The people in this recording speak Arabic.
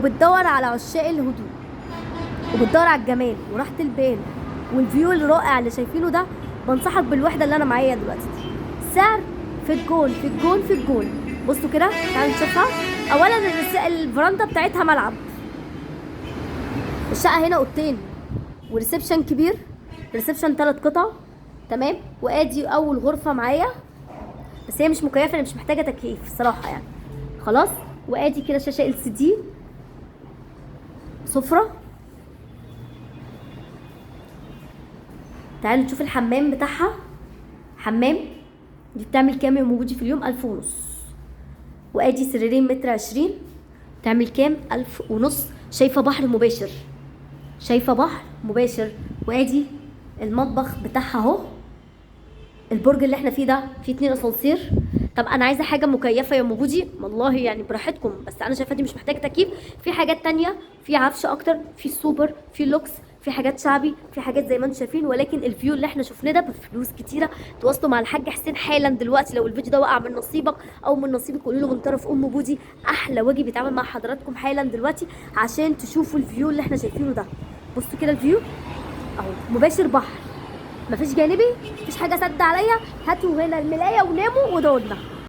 وبتدور على عشاق الهدوء، وبتدور على الجمال وراحة البال والفيو الرائع اللي شايفينه ده، بنصحك بالوحدة اللي انا معايا دلوقتي دي. سعر في الجون في الجون في الجون. بصوا كده، تعالوا نشوفها. اولا الفرندا بتاعتها ملعب. الشقة هنا اوضتين وريسبشن كبير، ريسبشن 3 قطع، تمام. وادي اول غرفة معايا، بس هي مش مكيفة، انا مش محتاجة تكييف الصراحة يعني، خلاص. وادي كده شاشة LCD، سفرة. تعالوا نشوف الحمام بتاعها. حمام دي بتعمل كام موجودة في اليوم؟ 1500. وادي سريرين 1.20 متر، تعمل كام؟ 1500. شايفة بحر مباشر، شايفة بحر مباشر. وادي المطبخ بتاعها اهو. البرج اللي احنا فيه ده فيه 2 اسانسير. طب انا عايزه حاجه مكيفه يا موجودي، والله يعني براحتكم، بس انا شايفه دي مش محتاجه تكييف. في حاجات تانية، في عفش اكتر، في السوبر، في اللوكس، في حاجات شعبي، في حاجات زي ما انتم شايفين. ولكن الفيو اللي احنا شفناه ده بفلوس كتيره. تواصلوا مع الحاج حسين حالا دلوقتي لو الفيديو ده وقع من نصيبك او من نصيبك، قولوا له من طرف ام بودي احلى واجب يتعامل مع حضراتكم حالا دلوقتي عشان تشوفوا الفيو اللي احنا شايفينه ده. بصوا كده الفيو اهو، مباشر بحر، مفيش جانبي، مفيش حاجه سد عليا. هاتوا هنا الملايه وناموا ودولنا.